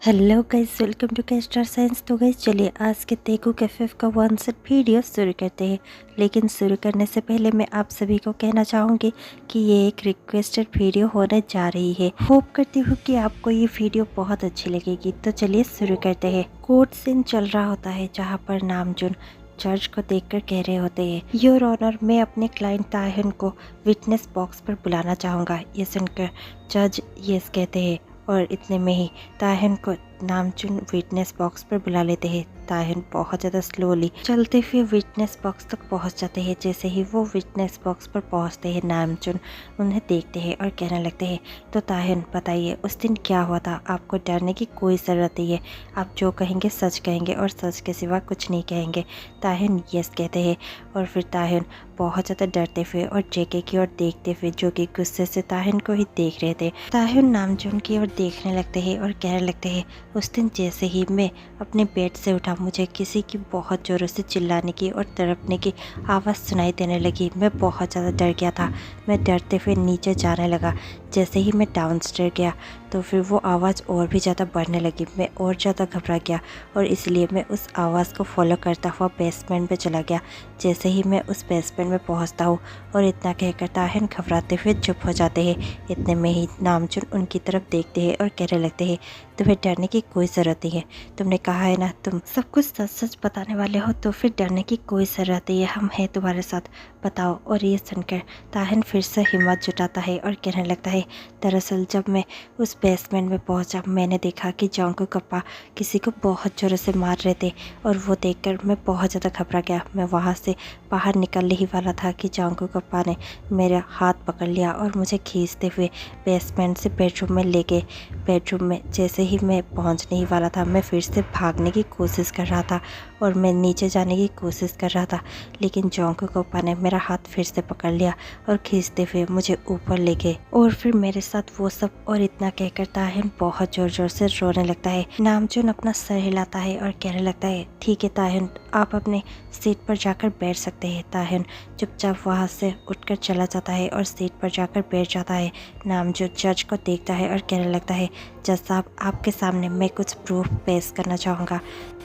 Hello guys, welcome to के star signs. तो guys चलिए आज के तेगू कैफे का वन सेट वीडियो शुरू करते हैं। लेकिन शुरू करने से पहले मैं आप सभी को कहना चाहूँगी कि ये एक रिक्वेस्टेड वीडियो होने जा रही है। होप करती हूँ कि आपको ये वीडियो बहुत अच्छी लगेगी। तो चलिए शुरू करते हैं। कोर्ट सीन चल रहा होता है जहाँ पर नामजुन जज को देखकर कह रहे होते हैं, योर ऑनर, मैं अपने क्लाइंट ताहिन को विटनेस बॉक्स पर बुलाना चाहूँगा। ये सुनकर जज यस कहते हैं और इतने में ही ताहिन को नामचुन विटनेस बॉक्स पर बुला लेते हैं। ताहिन बहुत ज़्यादा स्लोली चलते हुए विटनेस बॉक्स तक पहुंच जाते हैं। जैसे ही वो विटनेस बॉक्स पर पहुंचते हैं, नामचुन उन्हें देखते हैं और कहने लगते हैं, तो ताहिन बताइए उस दिन क्या हुआ था? आपको डरने की कोई ज़रूरत नहीं है, आप जो कहेंगे सच कहेंगे और सच के सिवा कुछ नहीं कहेंगे। ताहिन यस कहते हैं और फिर ताहिन बहुत ज़्यादा डरते हुए और जेके की ओर देखते हुए, जो कि गुस्से से ताहिन को ही देख रहे थे, ताहिन नामचुन की ओर देखने लगते हैं और कहने लगते हैं, उस दिन जैसे ही मैं अपने बेड से उठा, मुझे किसी की बहुत ज़ोरों से चिल्लाने की और तड़पने की आवाज़ सुनाई देने लगी। मैं बहुत ज़्यादा डर गया था। मैं डरते हुए नीचे जाने लगा। जैसे ही मैं डाउनस्टेयर गया तो फिर वो आवाज़ और भी ज़्यादा बढ़ने लगी। मैं और ज़्यादा घबरा गया और इसलिए मैं उस आवाज़ को फॉलो करता हुआ बेसमेंट में चला गया। जैसे ही मैं उस बेसमेंट में पहुंचता हूँ और इतना कहकर ताहिन घबराते हुए चुप हो जाते हैं। इतने में ही नामचुन उनकी तरफ देखते हैं और कहने लगते हैं, तुम्हें डरने की कोई ज़रूरत नहीं है। तुमने कहा है ना तुम सब कुछ सच सच बताने वाले हो, तो फिर डरने की कोई ज़रूरत नहीं है, हम हैं तुम्हारे साथ, बताओ। और ये सुनकर ताहिन फिर से हिम्मत जुटाता है और कहने लगता है, दरअसल जब मैं उस बेसमेंट में पहुंचा, मैंने देखा कि जोंगकुक कप्पा किसी को बहुत ज़ोरों से मार रहे थे और वो देखकर मैं बहुत ज़्यादा घबरा गया। मैं वहाँ से बाहर निकलने ही वाला था कि जोंगकुक कप्पा ने मेरा हाथ पकड़ लिया और मुझे खींचते हुए बेसमेंट से बेडरूम में ले गए। बेडरूम में जैसे ही मैं पहुंचने ही वाला था, मैं फिर से भागने की कोशिश कर रहा था और मैं नीचे जाने की कोशिश कर रहा था, लेकिन जोंगकुक कप्पा ने मेरा हाथ फिर से पकड़ लिया और खींचते हुए मुझे ऊपर ले गए और फिर मेरे साथ वो सब। और इतना कहकर ताहिन बहुत ज़ोर ज़ोर से रोने लगता है। नामचुन अपना सर हिलाता है और कहने लगता है, ठीक है ताहिन, आप अपने सीट पर जाकर बैठ सकते हैं। ताहिन चुपचाप वहाँ से उठकर चला जाता है और सीट पर जाकर बैठ जाता है। नामचुन जज को देखता है और कहने लगता है, जज साहब, आपके सामने मैं कुछ प्रूफ पेश करना चाहूँगा।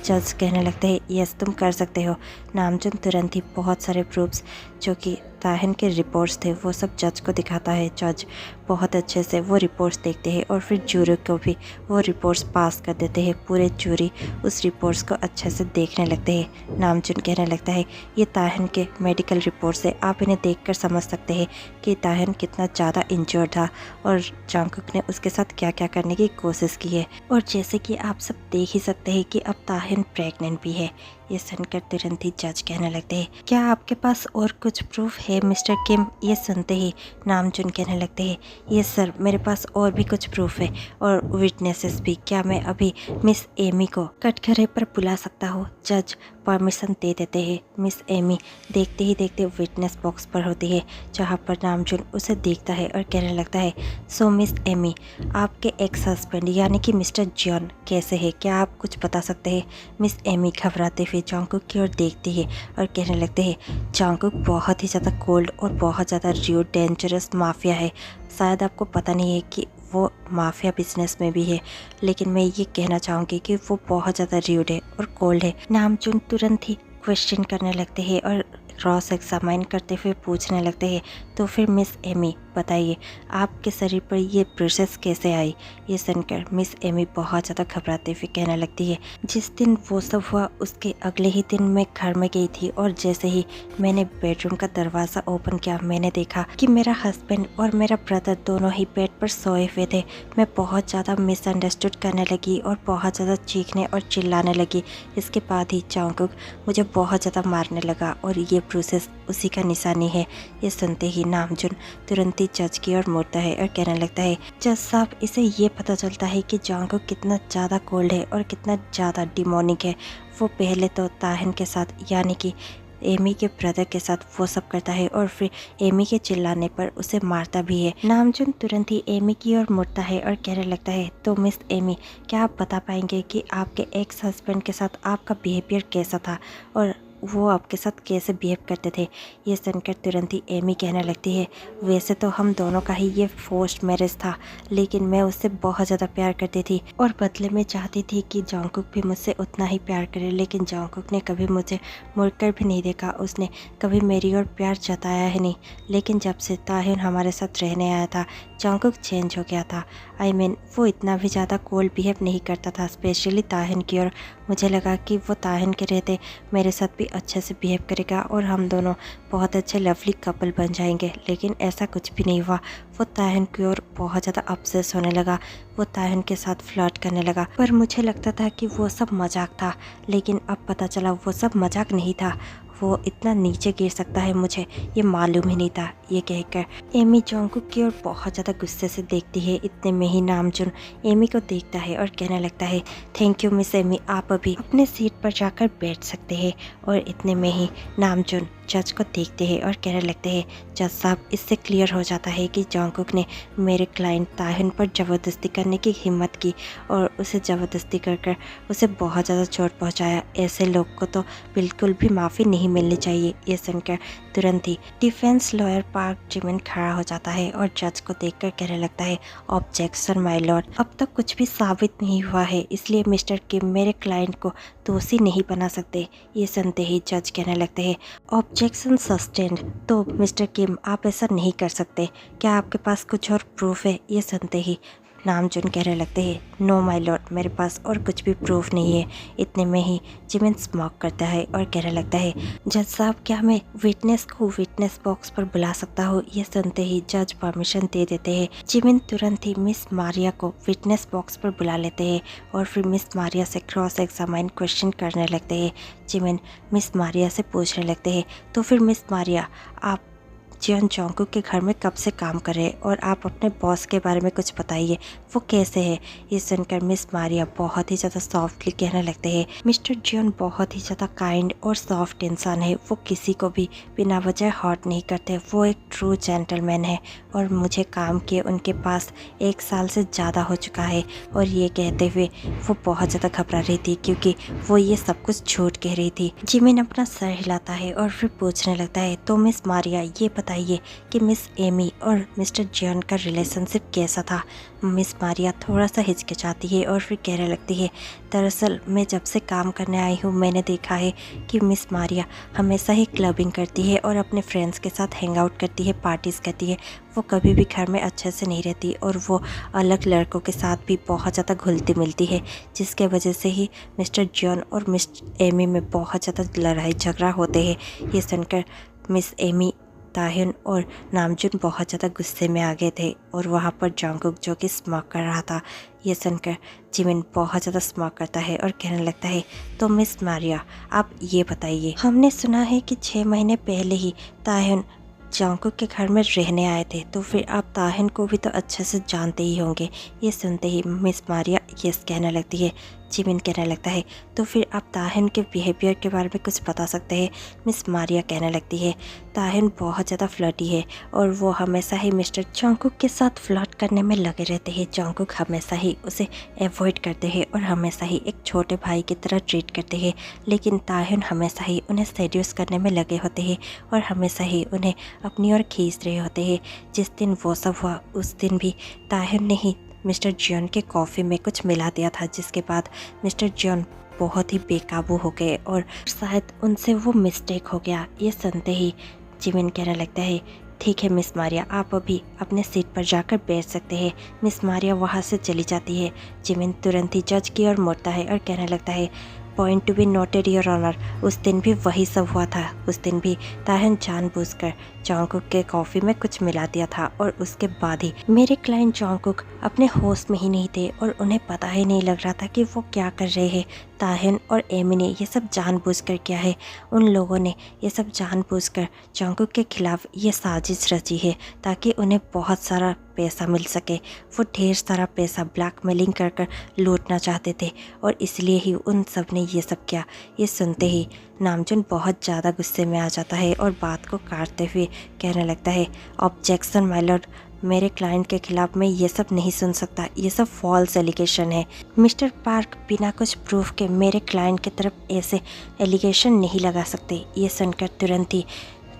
जज कहने लगते हैं, यस तुम कर सकते हो। नामचुन तुरंत ही बहुत सारे प्रूफ्स जो कि ताहिन के रिपोर्ट्स थे वो सब जज को दिखाता है। जज बहुत अच्छे से वो रिपोर्ट्स देखते हैं और फिर जूरी को भी वो रिपोर्ट्स पास कर देते हैं। पूरे जूरी उस रिपोर्ट्स को अच्छे से देखने लगते हैं। नामचुन कहने लगता है, ये ताहिन के मेडिकल रिपोर्ट्स है, आप इन्हें देखकर समझ सकते हैं कि ताहिन कितना ज़्यादा इंजर्ड था और जोंगकुक ने उसके साथ क्या क्या करने की कोशिश की है। और जैसे कि आप सब देख ही सकते हैं कि अब ताहिन प्रेग्नेंट भी है। ये सुनकर तुरंत ही जज कहने लगते हैं, क्या आपके पास और कुछ प्रूफ है मिस्टर किम? ये सुनते ही नामचुन कहने लगते हैं, ये सर, मेरे पास और भी कुछ प्रूफ है और विटनेसेस भी। क्या मैं अभी मिस एमी को कटघरे पर बुला सकता हूँ? जज परमिशन दे देते हैं। मिस एमी देखते ही देखते विटनेस बॉक्स पर होती है, जहाँ पर नामचुन उसे देखता है और कहने लगता है, सो मिस एमी, आपके एक्स हस्बैंड यानी कि मिस्टर जॉन कैसे है? क्या आप कुछ बता सकते हैं? मिस एमी घबराते हुए जोंगकुक की ओर देखती है और कहने लगते हैं, जोंगकुक बहुत ही ज़्यादा कोल्ड और बहुत ज़्यादा र्यूड डेंजरस माफिया है। शायद आपको पता नहीं है कि वो माफिया बिजनेस में भी है, लेकिन मैं ये कहना चाहूँगी कि वो बहुत ज़्यादा र्यूड है और कोल्ड है। नामचुन तुरंत ही क्वेश्चन करने लगते हैं और क्रॉस एग्जामाइन करते हुए पूछने लगते हैं, तो फिर मिस एमी बताइए, आपके शरीर पर ये ब्रूसेस कैसे आई? ये सुनकर मिस एमी बहुत ज़्यादा घबराते हुए कहने लगती है, जिस दिन वो सब हुआ उसके अगले ही दिन मैं घर में गई थी और जैसे ही मैंने बेडरूम का दरवाज़ा ओपन किया, मैंने देखा कि मेरा हस्बैंड और मेरा ब्रदर दोनों ही बेड पर सोए हुए थे। मैं बहुत ज़्यादा मिसअंडरस्टूड करने लगी और बहुत ज़्यादा चीखने और चिल्लाने लगी। इसके बाद ही जोंगकुक मुझे बहुत ज़्यादा मारने लगा और ये ब्रूसेस उसी का निशानी है। ये सुनते ही नामचुन तुरंत ही जज की ओर मुड़ता है और कहने लगता है, जज साहब, इसे ये पता चलता है कि जोंगकुक कितना ज़्यादा कोल्ड है और कितना ज़्यादा डिमोनिक है। वो पहले तो ताहिन के साथ यानी कि एमी के ब्रदर के साथ वो सब करता है और फिर एमी के चिल्लाने पर उसे मारता भी है। नामचुन तुरंत ही एमी की ओर मुड़ता है और कहने लगता है, तो मिस एमी, क्या आप बता पाएंगे कि आपके एक्स हस्बैंड के साथ आपका बिहेवियर कैसा था और वो आपके साथ कैसे बिहेव करते थे। ये सुनकर तुरंत ही एमी कहने लगती है, वैसे तो हम दोनों का ही ये फोर्स्ड मैरिज था, लेकिन मैं उससे बहुत ज़्यादा प्यार करती थी और बदले में चाहती थी कि जॉन्गकुक भी मुझसे उतना ही प्यार करे, लेकिन जॉन्गकुक ने कभी मुझे मुड़कर भी नहीं देखा, उसने कभी मेरी ओर प्यार जताया ही नहीं। लेकिन जब से ताहिन हमारे साथ रहने आया था, जॉन्गकुक चेंज हो गया था। वो इतना भी ज़्यादा कोल्ड बिहेव नहीं करता था, स्पेशली ताहिन की ओर। मुझे लगा कि वो ताहिन के रहते मेरे साथ भी अच्छे से बिहेव करेगा और हम दोनों बहुत अच्छे लवली कपल बन जाएंगे, लेकिन ऐसा कुछ भी नहीं हुआ। वो ताहिन की ओर बहुत ज़्यादा ऑब्सेस होने लगा, वो ताहिन के साथ फ्लर्ट करने लगा, पर मुझे लगता था कि वो सब मजाक था, लेकिन अब पता चला वो सब मजाक नहीं था। वो इतना नीचे गिर सकता है मुझे ये मालूम ही नहीं था। ये कहकर एमी जॉन्गकुक की ओर बहुत ज़्यादा गुस्से से देखती है। इतने में ही नामजुन एमी को देखता है और कहने लगता है, थैंक यू मिस एमी, आप अभी अपने सीट पर जाकर बैठ सकते हैं। और इतने में ही नामजुन जज को देखते हैं और कहने लगते हैं, जज साहब, इससे क्लियर हो जाता है कि जॉन्गकुक ने मेरे क्लाइंट ताहिन पर ज़बरदस्ती करने की हिम्मत की और उसे ज़बरदस्ती कर उसे बहुत ज़्यादा चोट पहुंचाया। ऐसे लोग को तो बिल्कुल भी माफ़ी नहीं मिलनी चाहिए। ये सुनकर तुरंत ही डिफेंस लॉयर पार्क जिमिन खड़ा हो जाता है और जज को देखकर कहने लगता है, ऑब्जेक्शन माय लॉर्ड, अब तक कुछ भी साबित नहीं हुआ है, इसलिए मिस्टर किम मेरे क्लाइंट को दोषी नहीं बना सकते। ये सुनते ही जज कहने लगते हैं, ऑब्जेक्शन सस्टेन्ड। तो मिस्टर किम, आप ऐसा नहीं कर सकते, क्या आपके पास कुछ और प्रूफ है? ये सुनते ही नामजुन कहने लगते हैं, नो माय लॉर्ड, मेरे पास और कुछ भी प्रूफ नहीं है। इतने में ही जिमिन स्मॉक करता है और कहने लगता है, जज साहब, क्या मैं विटनेस को विटनेस बॉक्स पर बुला सकता हूँ? ये सुनते ही जज परमिशन दे देते हैं। जिमिन तुरंत ही मिस मारिया को विटनेस बॉक्स पर बुला लेते हैं और फिर मिस मारिया से क्रॉस एग्जामाइन क्वेश्चन करने लगते हैं। जिमिन मिस मारिया से पूछने लगते हैं, तो फिर मिस मारिया, आप जियन जॉन्गकुक के घर में कब से काम कर रहे हैं और आप अपने बॉस के बारे में कुछ बताइए, वो कैसे है? ये सुनकर मिस मारिया बहुत ही ज़्यादा सॉफ्टली कहने लगते हैं, मिस्टर जियन बहुत ही ज़्यादा काइंड और सॉफ्ट इंसान है, वो किसी को भी बिना वजह हर्ट नहीं करते, वो एक ट्रू जेंटलमैन है और मुझे काम किए उनके पास 1 साल से ज़्यादा हो चुका है। और ये कहते हुए वो बहुत ज़्यादा घबरा रही थी क्योंकि वो ये सब कुछ झूठ कह रही थी। जिमिन अपना सर हिलाता है और फिर पूछने लगता है, तो मिस मारिया, ये बताइए कि मिस एमी और मिस्टर जियन का रिलेशनशिप कैसा था? मिस मारिया थोड़ा सा हिचकिचाती है और फिर कहने लगती है, दरअसल मैं जब से काम करने आई हूँ मैंने देखा है कि मिस मारिया हमेशा ही क्लबिंग करती है और अपने फ्रेंड्स के साथ हैंग आउट करती है, पार्टीज़ करती है, वो कभी भी घर में अच्छे से नहीं रहती और वो अलग लड़कों के साथ भी बहुत ज़्यादा घुलती मिलती है, जिसके वजह से ही मिस्टर जियन और मिस एमी में बहुत ज़्यादा लड़ाई झगड़ा होते हैं। ये सुनकर मिस एमी, ताहिन और नामजुन बहुत ज़्यादा गुस्से में आ गए थे और वहाँ पर जॉन्गकुक जो कि स्मोक कर रहा था। ये सुनकर जिमिन बहुत ज़्यादा स्मोक करता है और कहने लगता है, तो मिस मारिया, आप ये बताइए, हमने सुना है कि 6 महीने पहले ही ताहिन जॉन्गकुक के घर में रहने आए थे, तो फिर आप ताहिन को भी तो अच्छे से जानते ही होंगे। ये सुनते ही मिस मारिया यस कहने लगती है। जिमिन कहने लगता है, तो फिर आप ताहिन के बिहेवियर के बारे में कुछ बता सकते हैं? मिस मारिया कहने लगती है, ताहिन बहुत ज़्यादा फ्लर्टी है और वो हमेशा ही मिस्टर जॉन्गकुक के साथ फ्लर्ट करने में लगे रहते हैं। जॉन्गकुक हमेशा ही उसे अवॉइड करते हैं और हमेशा ही एक छोटे भाई की तरह ट्रीट करते हैं, लेकिन ताहिन हमेशा ही उन्हें सेड्यूस करने में लगे होते हैं और हमेशा ही उन्हें अपनी ओर खींच रहे होते हैं। जिस दिन वो सब हुआ उस दिन भी ताहिन ने ही मिस्टर जियन के कॉफ़ी में कुछ मिला दिया था, जिसके बाद मिस्टर जियन बहुत ही बेकाबू हो गए और शायद उनसे वो मिस्टेक हो गया। ये सुनते ही जिमिन कहने लगता है, ठीक है मिस मारिया, आप अभी अपने सीट पर जाकर बैठ सकते हैं। मिस मारिया वहाँ से चली जाती है। जिमिन तुरंत ही जज की ओर मुड़ता है और कहने लगता है, point to be noted your honour, उस दिन भी वही सब हुआ था। उस दिन भी ताहिन जानबूझकर जॉन्गकुक के कॉफ़ी में कुछ मिला दिया था और उसके बाद ही मेरे क्लाइंट जॉन्गकुक अपने होश में ही नहीं थे और उन्हें पता ही नहीं लग रहा था कि वो क्या कर रहे हैं। ताहिन और एमी ने ये सब जानबूझकर किया है। उन लोगों ने ये सब जानबूझकर जॉन्गकुक के खिलाफ ये साजिश रची है ताकि उन्हें बहुत सारा पैसा मिल सके। वो ढेर सारा पैसा ब्लैकमेलिंग कर लूटना चाहते थे और इसलिए ही उन सब ने ये सब किया। ये सुनते ही नामजुन बहुत ज़्यादा गुस्से में आ जाता है और बात को काटते हुए कहने लगता है, ऑब्जेक्शन माय लॉर्ड, मेरे क्लाइंट के खिलाफ मैं ये सब नहीं सुन सकता, ये सब फॉल्स एलिगेशन है। मिस्टर पार्क बिना कुछ प्रूफ के मेरे क्लाइंट की तरफ ऐसे एलिगेशन नहीं लगा सकते। ये सुनकर तुरंत ही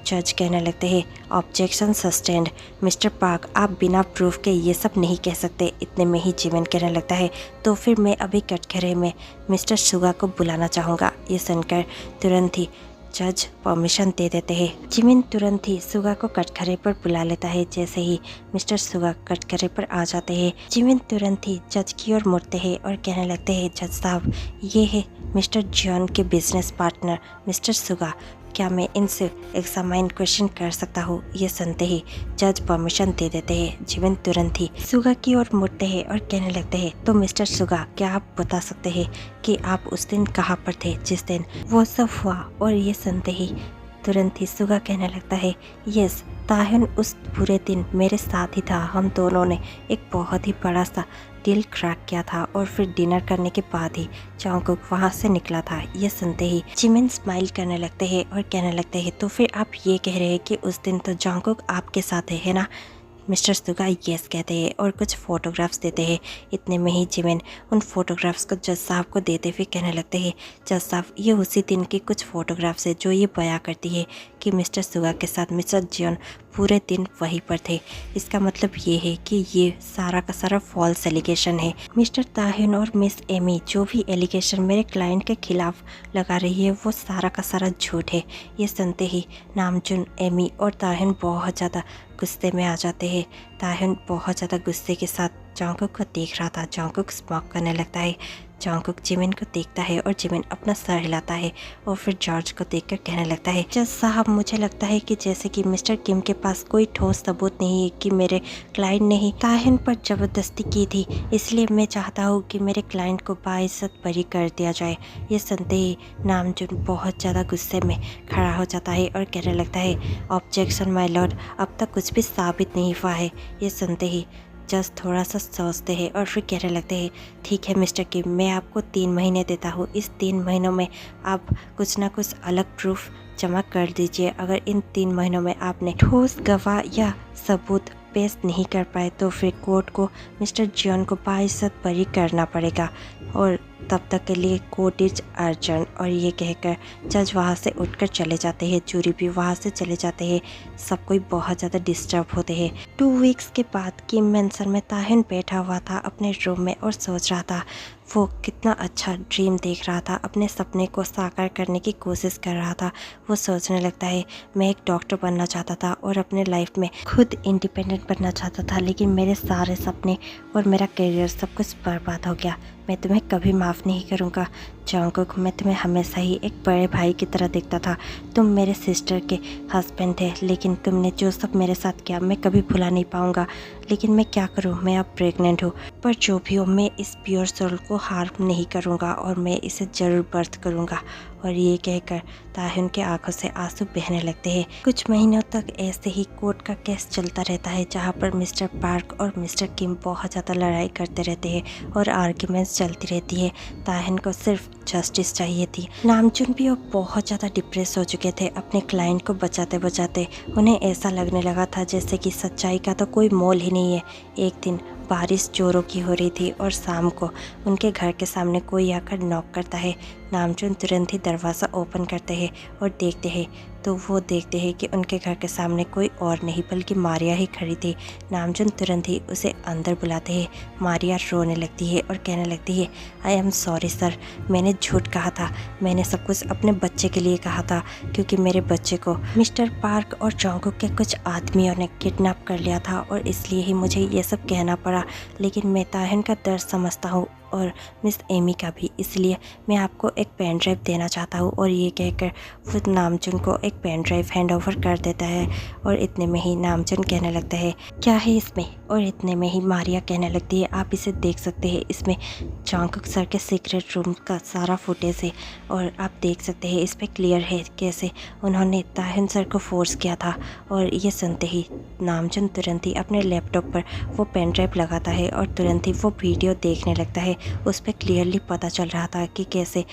जज कहने लगते हैं, ऑब्जेक्शन सस्टेंड। मिस्टर पार्क, आप बिना प्रूफ के ये सब नहीं कह सकते। इतने में ही जिमिन कहने लगता है, तो फिर मैं अभी कटघरे में मिस्टर सुगा को बुलाना चाहूँगा। ये सुनकर तुरंत ही जज परमिशन दे देते हैं। जिमिन तुरंत ही सुगा को कटघरे पर बुला लेता है। जैसे ही मिस्टर सुगा कटघरे पर आ जाते हैं, जिमिन तुरंत ही जज की ओर मुड़ते हैं और कहने लगते हैं, जज साहब, ये है मिस्टर जॉन के बिजनेस पार्टनर मिस्टर सुगा, क्या मैं इनसे एग्जामाइन क्वेश्चन कर सकता हूँ? ये सुनते ही जज परमिशन दे देते हैं। जिमिन तुरंत ही सुगा की ओर मुड़ते हैं और कहने लगते हैं, तो मिस्टर सुगा, क्या आप बता सकते हैं कि आप उस दिन कहाँ पर थे जिस दिन वो सब हुआ? और ये सुनते ही तुरंत ही सुगा कहने लगता है, यस, ताहिन उस पूरे दिन मेरे साथ ही था। हम दोनों ने एक बहुत ही बड़ा सा डील क्रैक किया था और फिर डिनर करने के बाद ही जॉन्गकुक वहाँ से निकला था। ये सुनते ही जिमिन स्माइल करने लगते हैं और कहने लगते हैं, तो फिर आप ये कह रहे हैं कि उस दिन तो जॉन्गकुक आपके साथ है ना? मिस्टर सुगा यस कहते हैं और कुछ फ़ोटोग्राफ्स देते हैं। इतने में ही जिमिन उन फोटोग्राफ्स को जज साहब को देते हुए कहने लगते हैं, जज साहब, ये उसी दिन की कुछ फ़ोटोग्राफ्स है जो ये बयां करती है कि मिस्टर सुगा के साथ मिस्टर जॉन पूरे दिन वहीं पर थे। इसका मतलब ये है कि ये सारा का सारा फॉल्स एलिगेशन है। मिस्टर ताहिन और मिस एमी जो भी एलिगेशन मेरे क्लाइंट के खिलाफ लगा रही है वो सारा का सारा झूठ है। ये सुनते ही नामजुन, एमी और ताहिन बहुत ज़्यादा गुस्से में आ जाते हैं। ताहिन बहुत ज़्यादा गुस्से के साथ जॉन्गकुक को देख रहा था। जॉन्गकुक स्मॉक करने लगता है। जॉन्गकुक जिमिन को देखता है और जिमिन अपना सर हिलाता है और फिर जॉर्ज को देखकर कहने लगता है, जज साहब, मुझे लगता है कि जैसे कि मिस्टर किम के पास कोई ठोस सबूत नहीं है कि मेरे क्लाइंट ने ही ताहिन पर ज़बरदस्ती की थी, इसलिए मैं चाहता हूँ कि मेरे क्लाइंट को बाइज्जत बरी कर दिया जाए। ये सुनते ही नामजुन बहुत ज़्यादा गुस्से में खड़ा हो जाता है और कहने लगता है, ऑब्जेक्शन माय लॉर्ड, अब तक कुछ भी साबित नहीं हुआ है। ये सुनते ही जस्ट थोड़ा सा सोचते हैं और फिर कहने लगते हैं, ठीक है मिस्टर किम, मैं आपको 3 महीने देता हूँ। इस 3 महीनों में आप कुछ ना कुछ अलग प्रूफ जमा कर दीजिए। अगर इन 3 महीनों में आपने ठोस गवाह या सबूत पेश नहीं कर पाए तो फिर कोर्ट को मिस्टर जॉन को बाइज्जत बरी करना पड़ेगा और तब तक के लिए कोर्ट इज अर्जेंट। और ये कहकर जज वहाँ से उठकर चले जाते हैं। जूरी भी वहाँ से चले जाते हैं। सब कोई बहुत ज़्यादा डिस्टर्ब होते हैं। 2 वीक्स के बाद किम मैंसन में ताहिन बैठा हुआ था अपने रूम में और सोच रहा था वो कितना अच्छा ड्रीम देख रहा था, अपने सपने को साकार करने की कोशिश कर रहा था। वो सोचने लगता है, मैं एक डॉक्टर बनना चाहता था और अपने लाइफ में खुद इंडिपेंडेंट बनना चाहता था, लेकिन मेरे सारे सपने और मेरा करियर सब कुछ बर्बाद हो गया। मैं तुम्हें कभी माफ़ नहीं करूँगा जॉन्गकुक, मैं तुम्हें हमेशा ही एक बड़े भाई की तरह देखता था। तुम मेरे सिस्टर के हस्बैंड थे, लेकिन तुमने जो सब मेरे साथ किया मैं कभी भुला नहीं पाऊँगा। लेकिन मैं क्या करूँ, मैं अब प्रेग्नेंट हूँ, पर जो भी हो मैं इस प्योर सोल को हार्म नहीं करूँगा और मैं इसे ज़रूर बर्थ करूँगा। और ये कहकर ताहिन के आंखों से आंसू बहने लगते हैं। कुछ महीनों तक ऐसे ही कोर्ट का केस चलता रहता है, जहाँ पर मिस्टर पार्क और मिस्टर किम बहुत ज़्यादा लड़ाई करते रहते हैं और आर्ग्यूमेंट्स चलती रहती है। ताहिन को सिर्फ जस्टिस चाहिए थी। नामजुन भी अब बहुत ज़्यादा डिप्रेस हो चुके थे अपने क्लाइंट को बचाते बचाते। उन्हें ऐसा लगने लगा था जैसे कि सच्चाई का तो कोई मोल ही नहीं है। एक दिन बारिश जोरों की हो रही थी और शाम को उनके घर के सामने कोई आकर नॉक करता है। नामजुन तुरंत ही दरवाज़ा ओपन करते हैं और देखते हैं तो वो देखते हैं कि उनके घर के सामने कोई और नहीं बल्कि मारिया ही खड़ी थी। नामजुन तुरंत ही उसे अंदर बुलाते हैं। मारिया रोने लगती है और कहने लगती है, आई एम सॉरी सर, मैंने झूठ कहा था, मैंने सब कुछ अपने बच्चे के लिए कहा था, क्योंकि मेरे बच्चे को मिस्टर पार्क और जॉन्गकुक के कुछ आदमियों ने किडनैप कर लिया था और इसलिए ही मुझे ये सब कहना पड़ा। लेकिन मैं ताहिन का दर्द समझता हूँ और मिस एमी का भी, इसलिए मैं आपको एक पेन ड्राइव देना चाहता हूँ। और ये कहकर वो नामजुन को एक पेन ड्राइव हैंड ओवर कर देता है और इतने में ही नामजुन कहने लगता है, क्या है इसमें? और इतने में ही मारिया कहने लगती है, आप इसे देख सकते हैं, इसमें जॉन्गकुक सर के सीक्रेट रूम का सारा फुटेज है और आप देख सकते हैं इस पर क्लियर है कैसे उन्होंने ताहिन सर को फोर्स किया था। और ये सुनते ही नामजुन तुरंत ही अपने लैपटॉप पर वो पेन ड्राइव लगाता है और तुरंत ही वो वीडियो देखने लगता है। उस पर क्लियरली पता चल रहा था कि कैसे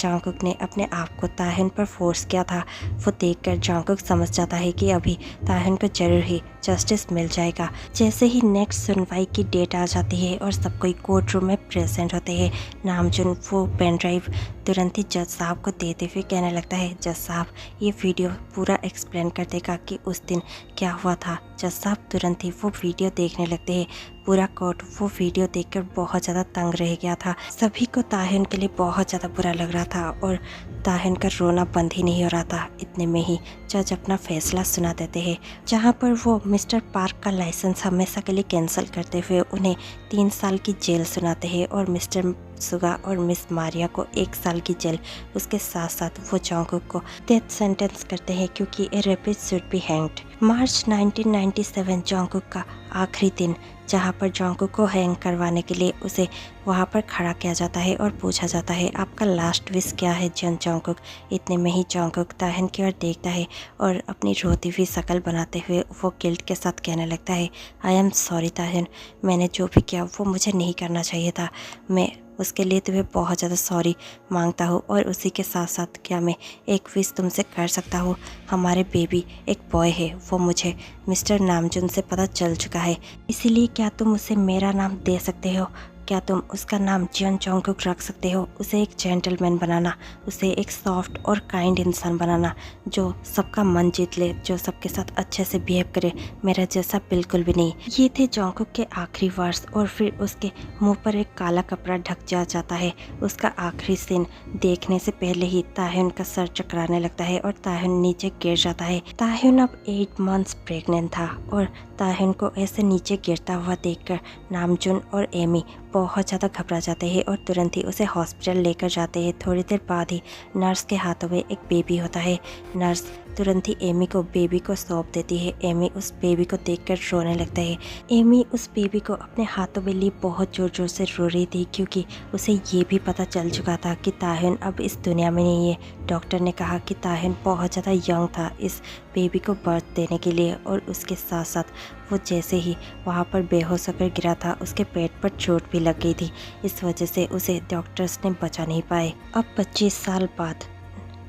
जॉन्गकुक ने अपने आप को ताहिन पर फोर्स किया था। वो देखकर जॉन्गकुक समझ जाता है कि अभी ताहिन को जरूर ही जस्टिस मिल जाएगा। जैसे ही नेक्स्ट सुनवाई की डेट आ जाती है और सब कोई कोर्ट रूम में प्रेजेंट होते हैं, नामजुन वो पेन ड्राइव तुरंत ही जज साहब को देते हुए कहने लगता है, जज साहब ये वीडियो पूरा एक्सप्लेन कर देगा कि उस दिन क्या हुआ था। जज साहब तुरंत ही वो वीडियो देखने लगते हैं। पूरा कोर्ट वो वीडियो देखकर बहुत ज़्यादा तंग रह गया था। सभी को ताहिन के लिए बहुत ज़्यादा बुरा लग रहा था और ताहिन का रोना बंद ही नहीं हो रहा था। इतने में ही जज अपना फैसला सुना देते हैं, जहां पर वो मिस्टर पार्क का लाइसेंस हमेशा के लिए कैंसिल करते हुए उन्हें 3 साल की जेल सुनाते हैं और मिस्टर सुगा और मिस मारिया को 1 साल की जेल। उसके साथ साथ वो जोंगकुक को डेथ सेंटेंस करते हैं क्योंकि a rapist should be hanged. March 1997 Jungkook का आखिरी दिन, जहां पर जोंगकुक को हैंग करवाने के लिए उसे वहां पर खड़ा किया जाता है और पूछा जाता है, आपका लास्ट विश क्या है जोंगकुक। इतने में ही जोंगकुक ताहिन की ओर देखता है और अपनी रोती हुई शक्ल बनाते हुए वो गिल्ट के साथ कहने लगता है, आई एम सॉरी ताहिन, मैंने जो भी किया वो मुझे नहीं करना चाहिए था। मैं उसके लिए तुम्हें बहुत ज़्यादा सॉरी मांगता हूँ और उसी के साथ साथ क्या मैं एक विश तुमसे कर सकता हूँ। हमारे बेबी एक बॉय है, वो मुझे मिस्टर नामजुन से पता चल चुका है, इसीलिए क्या तुम उसे मेरा नाम दे सकते हो। क्या तुम उसका नाम जियन जोंगकुक रख सकते हो। उसे एक जेंटलमैन बनाना, उसे एक सॉफ्ट और काइंड इंसान बनाना जो सबका मन जीत ले, जो सबके साथ अच्छे से बिहेव करे, मेरा जैसा बिल्कुल भी नहीं। ये थे जोंगकुक के आखिरी वर्ड्स और फिर उसके मुंह पर एक काला कपड़ा ढक जाता है। उसका आखिरी सीन देखने से पहले ही ताहिन का सर चकराने लगता है और ताहिन नीचे गिर जाता है। ताहिन अब 8 मंथ्स प्रेग्नेंट था और ताहिन को ऐसे नीचे गिरता हुआ देखकर नामजुन और एमी बहुत ज़्यादा घबरा जाते हैं और तुरंत ही उसे हॉस्पिटल लेकर जाते हैं। थोड़ी देर बाद ही नर्स के हाथों में एक बेबी होता है। नर्स तुरंत ही एमी को बेबी को सौंप देती है। एमी उस बेबी को देखकर रोने लगता है। एमी उस बेबी को अपने हाथों में लिए बहुत ज़ोर ज़ोर से रो रही थी क्योंकि उसे ये भी पता चल चुका था कि ताहिन अब इस दुनिया में नहीं है। डॉक्टर ने कहा कि ताहिन बहुत ज़्यादा यंग था इस बेबी को बर्थ देने के लिए और उसके साथ साथ वो जैसे ही वहाँ पर बेहोश होकर गिरा था उसके पेट पर चोट भी लग गई थी। इस वजह से उसे डॉक्टर्स ने बचा नहीं पाए। अब 25 साल बाद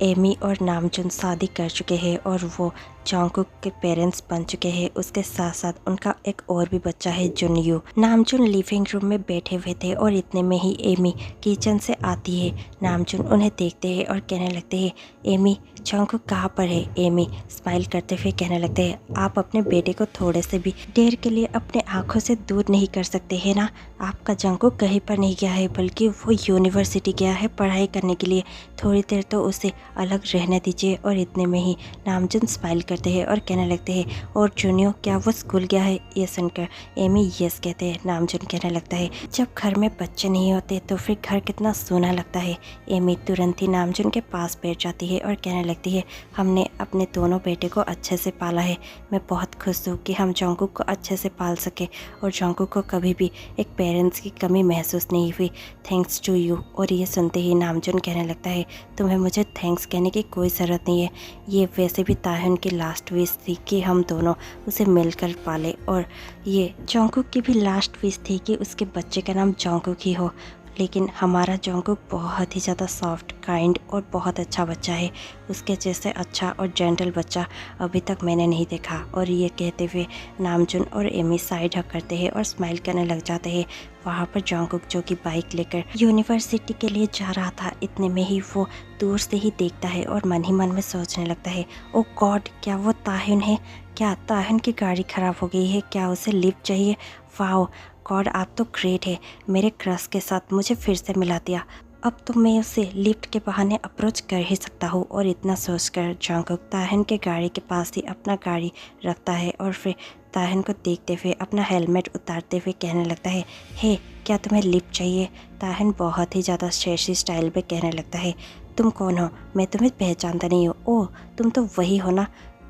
एमी और नामजुन शादी कर चुके हैं और वो जोंगकुक के पेरेंट्स बन चुके हैं। उसके साथ साथ उनका एक और भी बच्चा है जुनयू। नामजुन लिविंग रूम में बैठे हुए थे और इतने में ही एमी किचन से आती है। नामजुन उन्हें देखते हैं और कहने लगते हैं, एमी जोंगकुक कहाँ पर है। एमी स्माइल करते हुए कहने लगते हैं, आप अपने बेटे को थोड़े से भी देर के लिए अपने आंखों से दूर नहीं कर सकते हैं ना। आपका जोंगकुक कहीं पर नहीं गया है बल्कि वो यूनिवर्सिटी गया है पढ़ाई करने के लिए। थोड़ी देर तो उसे अलग रहने दीजिए। और इतने में ही नामजुन स्माइल करते हैं और कहने लगते हैं, और जुनियो क्या वो स्कूल गया है। ये सुनकर एमी यस कहते हैं। नामजुन कहने लगता है, जब घर में बच्चे नहीं होते तो फिर घर कितना सोना लगता है। एमी तुरंत ही नामजुन के पास बैठ जाती है और कहने लगती है, हमने अपने दोनों बेटे को अच्छे से पाला है। मैं बहुत खुश हूँ कि हम जोंगकुक को अच्छे से पाल सके और जोंगकुक को कभी भी एक पेरेंट्स की कमी महसूस नहीं हुई। Thanks to you. और ये सुनते ही नामजुन कहने लगता है, तुम्हें मुझे थैंक्स कहने की कोई ज़रूरत नहीं है। ये वैसे भी ताहिन की लास्ट विश थी कि हम दोनों उसे मिलकर पाले और ये जोंगकुक की भी लास्ट विश थी कि उसके बच्चे का नाम जोंगकुक ही हो। लेकिन हमारा जोंगकुक बहुत ही ज़्यादा सॉफ्ट, काइंड और बहुत अच्छा बच्चा है। उसके जैसे अच्छा और जेंटल बच्चा अभी तक मैंने नहीं देखा। और ये कहते हुए नामजुन और एमी साइड हक करते हैं और स्माइल करने लग जाते हैं। वहाँ पर जोंगकुक जो कि बाइक लेकर यूनिवर्सिटी के लिए जा रहा था, इतने में ही वो दूर से ही देखता है और मन ही मन में सोचने लगता है, ओ गॉड, क्या वो ताहिन है। क्या ताहिन की गाड़ी ख़राब हो गई है। क्या उसे लिफ्ट चाहिए। वाओ गॉड, आप तो ग्रेट है। मेरे क्रश के साथ मुझे फिर से मिला दिया। अब तो मैं उसे लिफ्ट के बहाने अप्रोच कर ही सकता हूँ। और इतना सोचकर जोंगकुक ताहिन के गाड़ी के पास ही अपना गाड़ी रखता है और फिर ताहिन को देखते हुए अपना हेलमेट उतारते हुए कहने लगता है, हे क्या तुम्हें लिफ्ट चाहिए। ताहिन बहुत ही ज़्यादा शेषी स्टाइल में कहने लगता है, तुम कौन हो, मैं तुम्हें पहचानता नहीं हूँ। ओह तुम तो वही हो ना,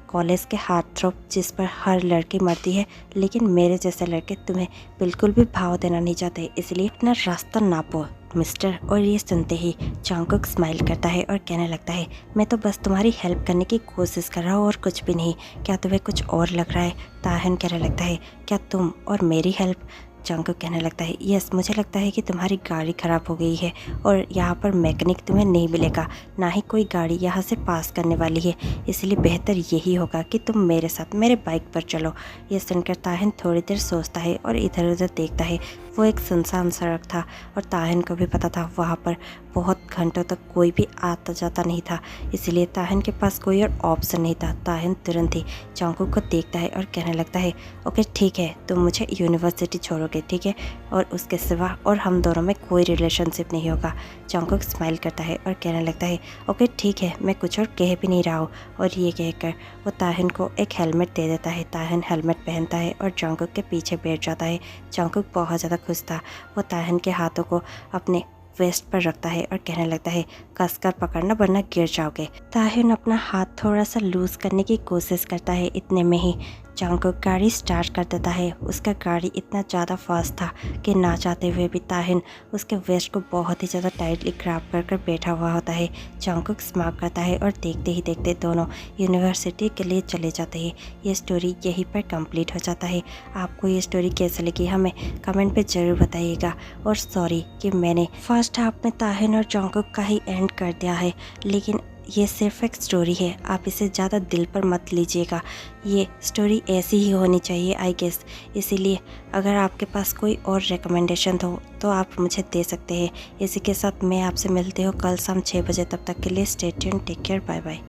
कॉलेज के हार्टथ्रॉब जिस पर हर लड़की मरती है। लेकिन मेरे जैसे लड़के तुम्हें बिल्कुल भी भाव देना नहीं चाहते, इसलिए अपना रास्ता नापो मिस्टर। और ये सुनते ही जोंगकुक स्माइल करता है और कहने लगता है, मैं तो बस तुम्हारी हेल्प करने की कोशिश कर रहा हूँ और कुछ भी नहीं। क्या तुम्हें कुछ और लग रहा है। ताहिन कहने लगता है, क्या तुम और मेरी हेल्प। जंगकुक कहने लगता है, यस मुझे लगता है कि तुम्हारी गाड़ी ख़राब हो गई है और यहाँ पर मैकेनिक तुम्हें नहीं मिलेगा, ना ही कोई गाड़ी यहाँ से पास करने वाली है, इसलिए बेहतर यही होगा कि तुम मेरे साथ मेरे बाइक पर चलो। ये सुनकर ताहिन थोड़ी देर सोचता है और इधर उधर देखता है। वो एक सुनसान सड़क था और ताहिन को भी पता था वहाँ पर बहुत घंटों तक कोई भी आता जाता नहीं था, इसलिए ताहिन के पास कोई और ऑप्शन नहीं था। ताहिन तुरंत ही जंगकुक को देखता है और कहने लगता है, ओके ठीक है, तुम मुझे यूनिवर्सिटी छोड़ोगे, ठीक है, और उसके सिवा और हम दोनों में कोई रिलेशनशिप नहीं होगा। जंगकुक स्माइल करता है और कहने लगता है, ओके ठीक है, मैं कुछ और कह भी नहीं रहा हूँ। और ये कहकर वो ताहिन को एक हेलमेट दे देता है। ताहिन हेलमेट पहनता है और जंगकुक के पीछे बैठ जाता है। जंगकुक बहुत ज़्यादा खुश था। वो ताहिन के हाथों को अपने वेस्ट पर रखता है और कहने लगता है, कसकर पकड़ना वरना गिर जाओगे। ताहिन अपना हाथ थोड़ा सा लूज करने की कोशिश करता है। इतने में ही जंगकुक गाड़ी स्टार्ट कर देता है। उसका गाड़ी इतना ज़्यादा फास्ट था कि ना चाहते हुए भी ताहिन उसके वेस्ट को बहुत ही ज़्यादा टाइटली ग्रैब कर बैठा हुआ होता है। जंगकुक स्माइल करता है और देखते ही देखते दोनों यूनिवर्सिटी के लिए चले जाते हैं। ये स्टोरी यहीं पर कंप्लीट हो जाता है। आपको ये स्टोरी कैसे लगी हमें कमेंट पे ज़रूर बताइएगा। और सॉरी कि मैंने फर्स्ट हाफ में ताहिन और जंगकुक का ही एंड कर दिया है, लेकिन ये सिर्फ एक स्टोरी है, आप इसे ज़्यादा दिल पर मत लीजिएगा। ये स्टोरी ऐसी ही होनी चाहिए आई गेस, इसीलिए अगर आपके पास कोई और रिकमेंडेशन हो तो आप मुझे दे सकते हैं। इसी के साथ मैं आपसे मिलती हूँ कल शाम 6 बजे। तब तक के लिए stay tuned, take care, bye bye.